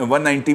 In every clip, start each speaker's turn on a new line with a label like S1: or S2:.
S1: 190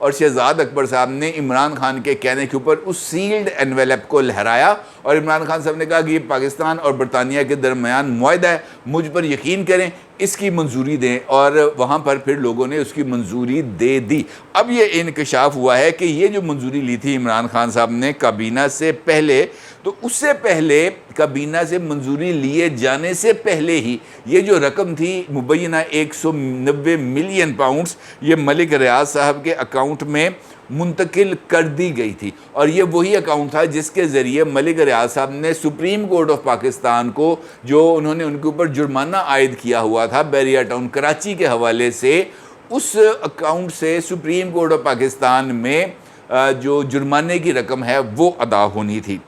S1: اور شہزاد اکبر صاحب نے عمران خان کے کہنے کے اوپر اس سیلڈ انویلپ کو لہرایا اور عمران خان صاحب نے کہا کہ یہ پاکستان اور برطانیہ کے درمیان معاہدہ ہے، مجھ پر یقین کریں، اس کی منظوری دیں، اور وہاں پر پھر لوگوں نے اس کی منظوری دے دی۔ اب یہ انکشاف ہوا ہے کہ یہ جو منظوری لی تھی عمران خان صاحب نے کابینہ سے پہلے، تو اس سے پہلے کابینہ سے منظوری لیے جانے سے پہلے ہی یہ جو رقم تھی مبینہ 190 ملین پاؤنڈز یہ ملک ریاض صاحب کے اکاؤنٹ میں منتقل کر دی گئی تھی، اور یہ وہی اکاؤنٹ تھا جس کے ذریعے ملک ریاض صاحب نے سپریم کورٹ آف پاکستان کو، جو انہوں نے ان کے اوپر جرمانہ عائد کیا ہوا تھا بیریا ٹاؤن کراچی کے حوالے سے، اس اکاؤنٹ سے سپریم کورٹ آف پاکستان میں جو جرمانے کی رقم ہے وہ ادا ہونی تھی۔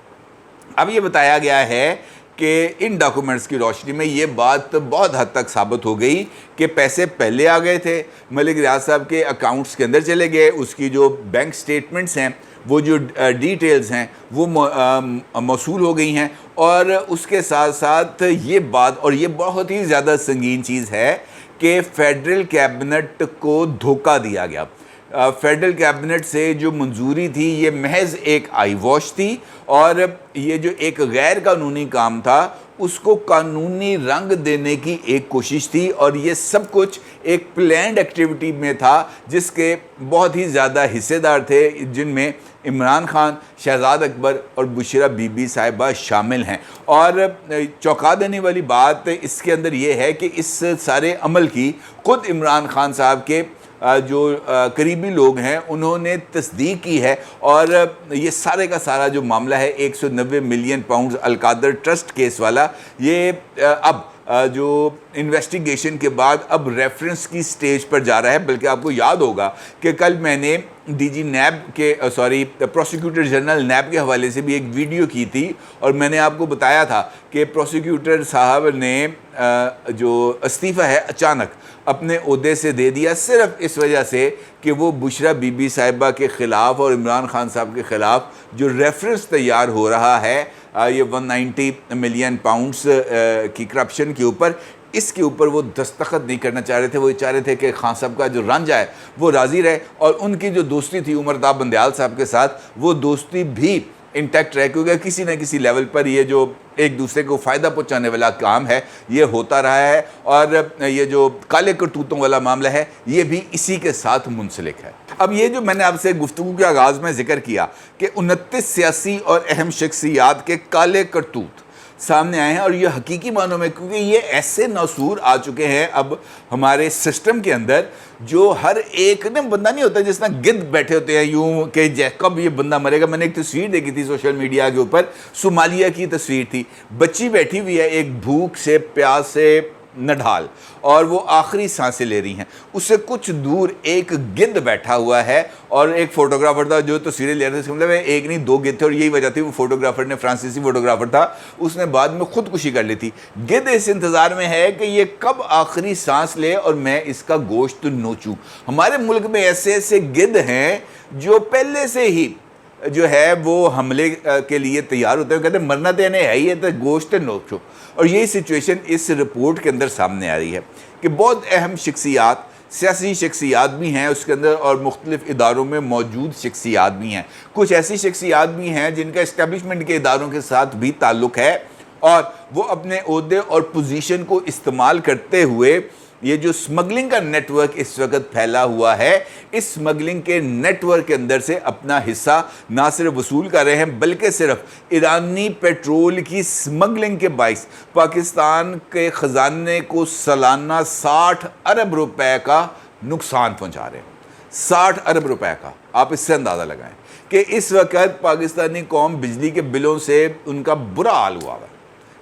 S1: اب یہ بتایا گیا ہے کہ ان ڈاکومنٹس کی روشنی میں یہ بات بہت حد تک ثابت ہو گئی کہ پیسے پہلے آ گئے تھے، ملک ریاض صاحب کے اکاؤنٹس کے اندر چلے گئے، اس کی جو بینک سٹیٹمنٹس ہیں، وہ جو ڈیٹیلز ہیں وہ موصول ہو گئی ہیں، اور اس کے ساتھ ساتھ یہ بات، اور یہ بہت ہی زیادہ سنگین چیز ہے، کہ فیڈرل کیبنٹ کو دھوکہ دیا گیا۔ فیڈرل کیبنٹ سے جو منظوری تھی یہ محض ایک آئی واش تھی، اور یہ جو ایک غیر قانونی کام تھا اس کو قانونی رنگ دینے کی ایک کوشش تھی، اور یہ سب کچھ ایک پلینڈ ایکٹیویٹی میں تھا جس کے بہت ہی زیادہ حصے دار تھے، جن میں عمران خان، شہزاد اکبر اور بشرا بی بی صاحبہ شامل ہیں۔ اور چونکا دینے والی بات اس کے اندر یہ ہے کہ اس سارے عمل کی خود عمران خان صاحب کے جو قریبی لوگ ہیں انہوں نے تصدیق کی ہے، اور یہ سارے کا سارا جو معاملہ ہے 190 ملین پاؤنڈز القادر ٹرسٹ کیس والا، یہ اب جو انویسٹیگیشن کے بعد اب ریفرنس کی سٹیج پر جا رہا ہے۔ بلکہ آپ کو یاد ہوگا کہ کل میں نے ڈی جی نیب کے پروسیکیوٹر جنرل نیب کے حوالے سے بھی ایک ویڈیو کی تھی، اور میں نے آپ کو بتایا تھا کہ پروسیکیوٹر صاحب نے جو استعفیٰ ہے اچانک اپنے عہدے سے دے دیا، صرف اس وجہ سے کہ وہ بشرا بی بی صاحبہ کے خلاف اور عمران خان صاحب کے خلاف جو ریفرنس تیار ہو رہا ہے یہ 190 ملین پاؤنڈز کی کرپشن کے اوپر، اس کے اوپر وہ دستخط نہیں کرنا چاہ رہے تھے۔ وہ چاہ رہے تھے کہ خان صاحب کا جو رانجھا ہے وہ راضی رہے، اور ان کی جو دوستی تھی عمر طاہر بندیال صاحب کے ساتھ وہ دوستی بھی انٹیکٹ رہے، کیونکہ کسی نہ کسی لیول پر یہ جو ایک دوسرے کو فائدہ پہنچانے والا کام ہے یہ ہوتا رہا ہے، اور یہ جو کالے کرتوتوں والا معاملہ ہے یہ بھی اسی کے ساتھ منسلک ہے۔ اب یہ جو میں نے آپ سے گفتگو کے آغاز میں ذکر کیا کہ 29 سیاسی اور اہم شخصیات کے کالے کرتوت سامنے آئے ہیں، اور یہ حقیقی معنوں میں، کیونکہ یہ ایسے ناسور آ چکے ہیں اب ہمارے سسٹم کے اندر، جو ہر ایک نے بندہ نہیں ہوتا جس طرح گدھ بیٹھے ہوتے ہیں یوں کہ کب یہ بندہ مرے گا۔ میں نے ایک تصویر دیکھی تھی سوشل میڈیا کے اوپر، صومالیہ کی تصویر تھی، بچی بیٹھی ہوئی ہے ایک بھوک سے پیاس سے نڈھال، اور وہ آخری سانسیں لے رہی ہیں، اس سے کچھ دور ایک گدھ بیٹھا ہوا ہے، اور ایک فوٹوگرافر تھا جو تصویریں لے رہے تھے، اس کا مطلب ہے ایک نہیں دو گدھ تھے، اور یہی وجہ تھی وہ فوٹوگرافر نے، فرانسیسی فوٹوگرافر تھا، اس نے بعد میں خودکشی کر لی تھی۔ گدھ اس انتظار میں ہے کہ یہ کب آخری سانس لے اور میں اس کا گوشت نوچوں۔ ہمارے ملک میں ایسے ایسے گدھ ہیں جو پہلے سے ہی جو ہے وہ حملے کے لیے تیار ہوتے ہیں، کہتے ہیں مرنا دینے ہے یہ تو گوشت نوچو، اور یہی سچویشن اس رپورٹ کے اندر سامنے آ رہی ہے کہ بہت اہم شخصیات، سیاسی شخصیات بھی ہیں اس کے اندر، اور مختلف اداروں میں موجود شخصیات بھی ہیں، کچھ ایسی شخصیات بھی ہیں جن کا اسٹیبلشمنٹ کے اداروں کے ساتھ بھی تعلق ہے، اور وہ اپنے عہدے اور پوزیشن کو استعمال کرتے ہوئے یہ جو سمگلنگ کا نیٹ ورک اس وقت پھیلا ہوا ہے، اس سمگلنگ کے نیٹ ورک کے اندر سے اپنا حصہ نہ صرف وصول کر رہے ہیں بلکہ صرف ایرانی پیٹرول کی سمگلنگ کے باعث پاکستان کے خزانے کو سالانہ 60 ارب روپے کا نقصان پہنچا رہے ہیں۔ 60 ارب روپے کا، آپ اس سے اندازہ لگائیں کہ اس وقت پاکستانی قوم بجلی کے بلوں سے ان کا برا حال ہوا ہے۔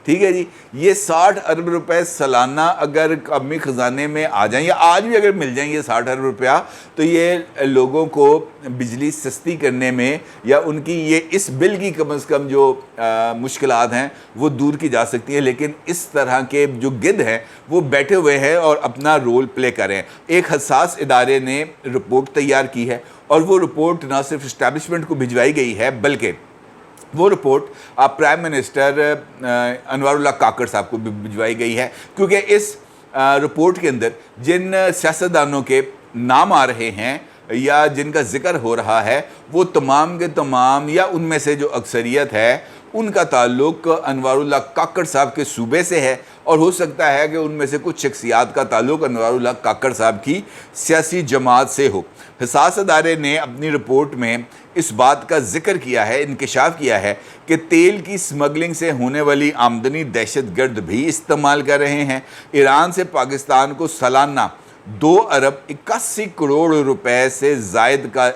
S1: ٹھیک ہے جی، یہ 60 ارب روپے سالانہ اگر قومی خزانے میں آ جائیں، یا آج بھی اگر مل جائیں یہ 60 ارب روپیہ، تو یہ لوگوں کو بجلی سستی کرنے میں یا ان کی یہ اس بل کی کم از کم جو مشکلات ہیں وہ دور کی جا سکتی ہیں۔ لیکن اس طرح کے جو گدھ ہیں وہ بیٹھے ہوئے ہیں اور اپنا رول پلے کر رہے ہیں۔ ایک حساس ادارے نے رپورٹ تیار کی ہے، اور وہ رپورٹ نہ صرف اسٹیبلشمنٹ کو بھجوائی گئی ہے بلکہ وہ رپورٹ پرائم منسٹر انوار اللہ کاکڑ صاحب کو بھی بھجوائی گئی ہے، کیونکہ اس رپورٹ کے اندر جن سیاستدانوں کے نام آ رہے ہیں یا جن کا ذکر ہو رہا ہے وہ تمام کے تمام یا ان میں سے جو اکثریت ہے ان کا تعلق انوار اللہ کاکڑ صاحب کے صوبے سے ہے، اور ہو سکتا ہے کہ ان میں سے کچھ شخصیات کا تعلق انوار اللہ کاکڑ صاحب کی سیاسی جماعت سے ہو۔ حساس ادارے نے اپنی رپورٹ میں اس بات کا ذکر کیا ہے، انکشاف کیا ہے کہ تیل کی سمگلنگ سے ہونے والی آمدنی دہشت گرد بھی استعمال کر رہے ہیں۔ ایران سے پاکستان کو سالانہ 2 ارب 81 کروڑ روپے سے زائد کا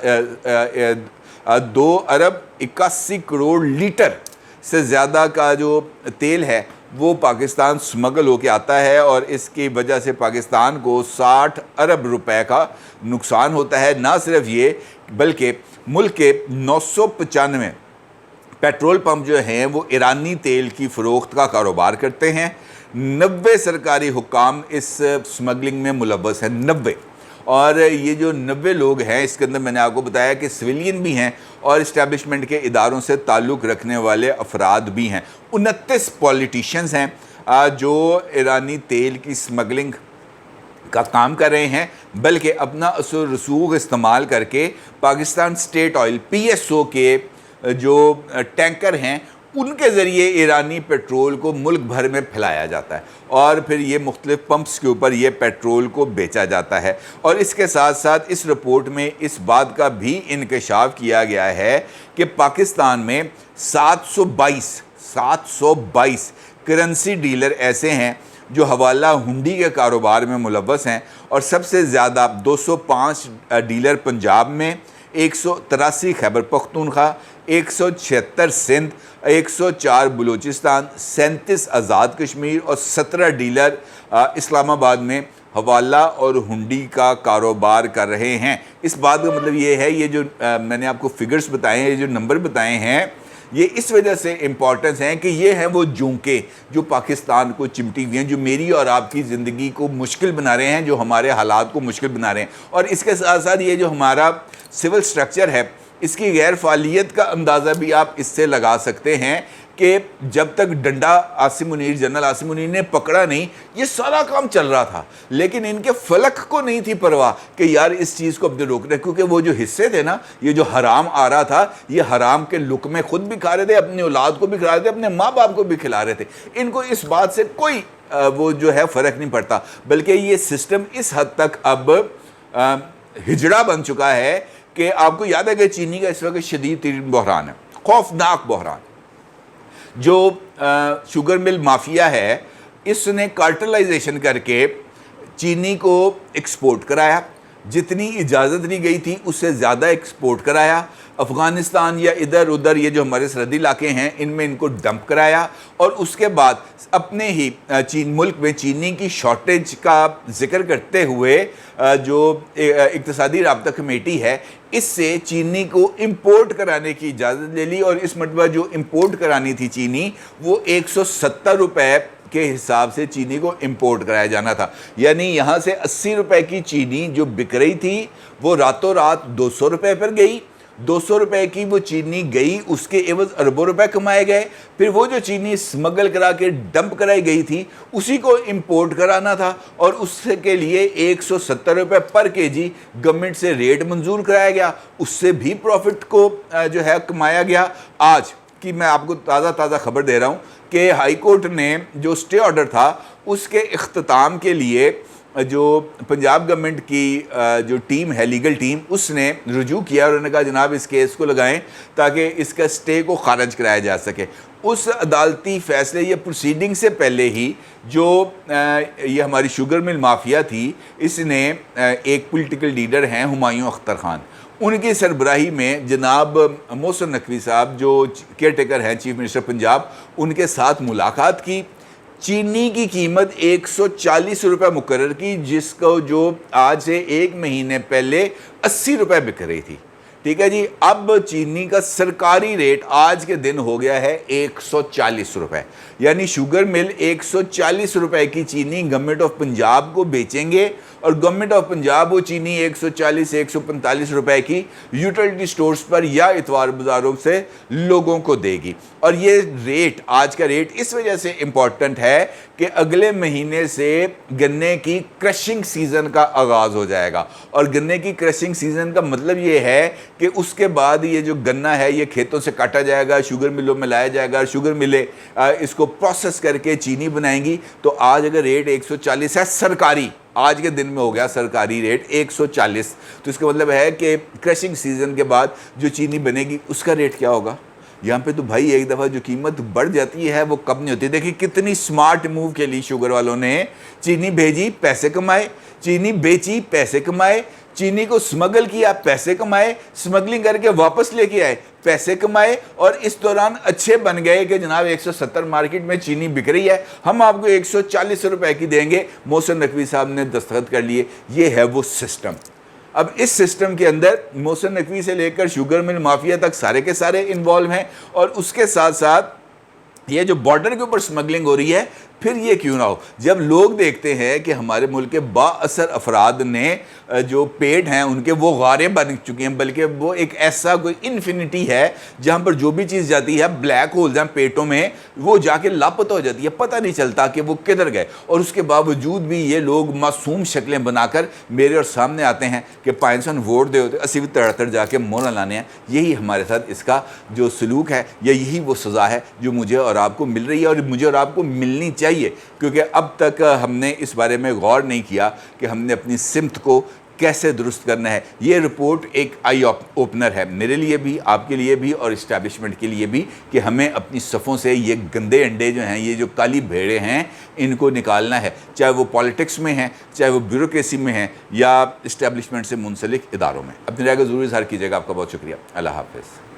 S1: 2 ارب 81 کروڑ لیٹر سے زیادہ کا جو تیل ہے وہ پاکستان سمگل ہو کے آتا ہے، اور اس کی وجہ سے پاکستان کو 60 ارب روپے کا نقصان ہوتا ہے۔ نہ صرف یہ بلکہ ملک کے 995 پیٹرول پمپ جو ہیں وہ ایرانی تیل کی فروخت کا کاروبار کرتے ہیں۔ 90 سرکاری حکام اس سمگلنگ میں ملوث ہیں، 90، اور یہ جو 90 لوگ ہیں اس کے اندر میں نے آپ کو بتایا کہ سویلین بھی ہیں اور اسٹیبلشمنٹ کے اداروں سے تعلق رکھنے والے افراد بھی ہیں۔ 29 پولیٹیشنز ہیں جو ایرانی تیل کی سمگلنگ کا کام کر رہے ہیں، بلکہ اپنا اثر رسوخ استعمال کر کے پاکستان سٹیٹ آئل PSO کے جو ٹینکر ہیں ان کے ذریعے ایرانی پیٹرول کو ملک بھر میں پھیلایا جاتا ہے، اور پھر یہ مختلف پمپس کے اوپر یہ پیٹرول کو بیچا جاتا ہے۔ اور اس کے ساتھ ساتھ اس رپورٹ میں اس بات کا بھی انکشاف کیا گیا ہے کہ پاکستان میں 722 کرنسی ڈیلر ایسے ہیں جو حوالہ ہنڈی کے کاروبار میں ملوث ہیں، اور سب سے زیادہ 205 ڈیلر پنجاب میں، 183 خیبر پختونخوا، 176 سندھ، 104 بلوچستان، 37 آزاد کشمیر اور 17 ڈیلر اسلام آباد میں حوالہ اور ہنڈی کا کاروبار کر رہے ہیں۔ اس بات کا مطلب یہ ہے، یہ جو میں نے آپ کو فگرز بتائے ہیں، یہ جو نمبر بتائے ہیں، یہ اس وجہ سے امپورٹنس ہیں کہ یہ ہیں وہ جونکے جو پاکستان کو چمٹی ہوئی ہیں، جو میری اور آپ کی زندگی کو مشکل بنا رہے ہیں، جو ہمارے حالات کو مشکل بنا رہے ہیں۔ اور اس کے ساتھ ساتھ یہ جو ہمارا سول سٹرکچر ہے اس کی غیر فعالیت کا اندازہ بھی آپ اس سے لگا سکتے ہیں کہ جب تک ڈنڈا جنرل عاصم منیر نے پکڑا نہیں، یہ سارا کام چل رہا تھا، لیکن ان کے فلک کو نہیں تھی پرواہ کہ یار اس چیز کو اپنے روکنا ہے، کیونکہ وہ جو حصے تھے نا، یہ جو حرام آ رہا تھا، یہ حرام کے لقمے خود بھی کھا رہے تھے، اپنی اولاد کو بھی کھلا رہے تھے، اپنے ماں باپ کو بھی کھلا رہے تھے۔ ان کو اس بات سے کوئی وہ جو ہے فرق نہیں پڑتا، بلکہ یہ سسٹم اس حد تک اب ہجڑا بن چکا ہے کہ آپ کو یاد ہے کہ چینی کا اس وقت شدید ترین بحران ہے، خوفناک بحران۔ جو شوگر مل مافیا ہے اس نے کارٹلائزیشن کر کے چینی کو ایکسپورٹ کرایا، جتنی اجازت دی گئی تھی اس سے زیادہ ایکسپورٹ کرایا، افغانستان یا ادھر ادھر یہ جو ہمارے سرحدی علاقے ہیں ان میں ان کو ڈمپ کرایا، اور اس کے بعد اپنے ہی ملک میں چینی کی شارٹیج کا ذکر کرتے ہوئے جو اقتصادی رابطہ کمیٹی ہے اس سے چینی کو امپورٹ کرانے کی اجازت لے لی، اور اس مرتبہ جو امپورٹ کرانی تھی چینی وہ 170 روپے کے حساب سے چینی کو امپورٹ کرایا جانا تھا، یعنی یہاں سے 80 روپے کی چینی جو بک رہی تھی وہ راتوں رات 200 روپے پر گئی، 200 روپے کی وہ چینی گئی، اس کے عوض اربوں روپے کمائے گئے، پھر وہ جو چینی سمگل کرا کے ڈمپ کرائی گئی تھی اسی کو امپورٹ کرانا تھا، اور اس کے لیے 170 روپے پر kg گورنمنٹ سے ریٹ منظور کرایا گیا، اس سے بھی پروفٹ کو جو ہے کمایا گیا۔ آج کی میں آپ کو تازہ خبر دے رہا ہوں کہ ہائی کورٹ نے جو سٹے آرڈر تھا اس کے اختتام کے لیے جو پنجاب گورنمنٹ کی جو ٹیم ہے، لیگل ٹیم، اس نے رجوع کیا اور انہوں نے کہا جناب اس کیس کو لگائیں تاکہ اس کا سٹے کو خارج کرایا جا سکے۔ اس عدالتی فیصلے یا پروسیڈنگ سے پہلے ہی جو یہ ہماری شوگر مل مافیا تھی، اس نے ایک پولیٹیکل لیڈر ہیں ہمایوں اختر خان، ان کی سربراہی میں جناب محسن نقوی صاحب جو کیئر ٹیکر ہیں چیف منسٹر پنجاب، ان کے ساتھ ملاقات کی، چینی کی قیمت 140 روپے مقرر کی، جس کو جو آج سے 1 مہینے پہلے 80 روپے بک رہی تھی، ٹھیک ہے جی۔ اب چینی کا سرکاری ریٹ آج کے دن ہو گیا ہے 140 روپے، یعنی شوگر مل 140 روپے کی چینی گورنمنٹ آف پنجاب کو بیچیں گے، اور گورنمنٹ آف پنجاب وہ چینی 140 سے 145 روپے کی یوٹیلٹی سٹورز پر یا اتوار بازاروں سے لوگوں کو دے گی. اور یہ ریٹ، آج کا ریٹ اس وجہ سے امپورٹنٹ ہے کہ اگلے مہینے سے گنے کی کرشنگ سیزن کا آغاز ہو جائے گا. اور گنے کی کرشنگ سیزن کا مطلب یہ ہے کہ اس کے بعد یہ جو گنا ہے یہ کھیتوں سے کاٹا جائے گا، شوگر ملوں میں لایا جائے گا، شوگر ملیں اس کو پروسیس کر کے چینی بنائیں گی. تو آج اگر ریٹ 140 ہے سرکاری، آج کے دن میں ہو گیا سرکاری ریٹ 140، تو اس کا مطلب ہے کہ کرشنگ سیزن کے بعد جو چینی بنے گی اس کا ریٹ کیا ہوگا. یہاں پہ تو بھائی ایک دفعہ جو قیمت بڑھ جاتی ہے وہ کب نہیں ہوتی. دیکھیں کتنی سمارٹ موو کے لیے شوگر والوں نے چینی بھیجی، پیسے کمائے، چینی بیچی، پیسے کمائے، چینی کو سمگل کیا، پیسے کمائے، سمگلنگ کر کے واپس لے کے آئے، پیسے کمائے، اور اس دوران اچھے بن گئے کہ جناب 170 مارکیٹ میں چینی بک رہی ہے، ہم آپ کو 140 روپے کی دیں گے. محسن نقوی صاحب نے دستخط کر لیے. یہ ہے وہ سسٹم. اب اس سسٹم کے اندر محسن نقوی سے لے کر شوگر مل مافیا تک سارے کے سارے انوالو ہیں. اور اس کے ساتھ ساتھ یہ جو بارڈر کے اوپر سمگلنگ ہو رہی ہے، پھر یہ کیوں نہ ہو. جب لوگ دیکھتے ہیں کہ ہمارے ملک کے با اثر افراد نے جو پیٹ ہیں ان کے وہ غاریں بن چکے ہیں، بلکہ وہ ایک ایسا کوئی انفینٹی ہے جہاں پر جو بھی چیز جاتی ہے بلیک ہولز ہیں پیٹوں میں، وہ جا کے لاپتہ ہو جاتی ہے، پتہ نہیں چلتا کہ وہ کدھر گئے. اور اس کے باوجود بھی یہ لوگ معصوم شکلیں بنا کر میرے اور سامنے آتے ہیں کہ پائنسن ووٹ دے ہوتے، اسی بھی تڑ جا کے مونا لانے ہیں. یہی ہمارے ساتھ اس کا جو سلوک ہے، یا یہی وہ سزا ہے جو مجھے اور آپ کو مل رہی ہے، اور مجھے اور آپ کو ملنی چاہیے. کیونکہ اب تک ہم نے اس بارے میں غور نہیں کیا کہ ہم نے اپنی سمت کو کیسے درست کرنا ہے. یہ رپورٹ ایک آئی اوپنر ہے میرے لیے بھی، آپ کے لیے بھی، اور اسٹیبلشمنٹ کے لیے بھی، کہ ہمیں اپنی صفوں سے یہ گندے انڈے جو ہیں، یہ جو کالی بھیڑیں ہیں، ان کو نکالنا ہے، چاہے وہ پالیٹکس میں ہیں، چاہے وہ بیوروکریسی میں ہیں، یا اسٹیبلشمنٹ سے منسلک اداروں میں. اپنی رائے کو ضرور اظہار کیجیے گا. آپ کا بہت شکریہ. اللہ حافظ.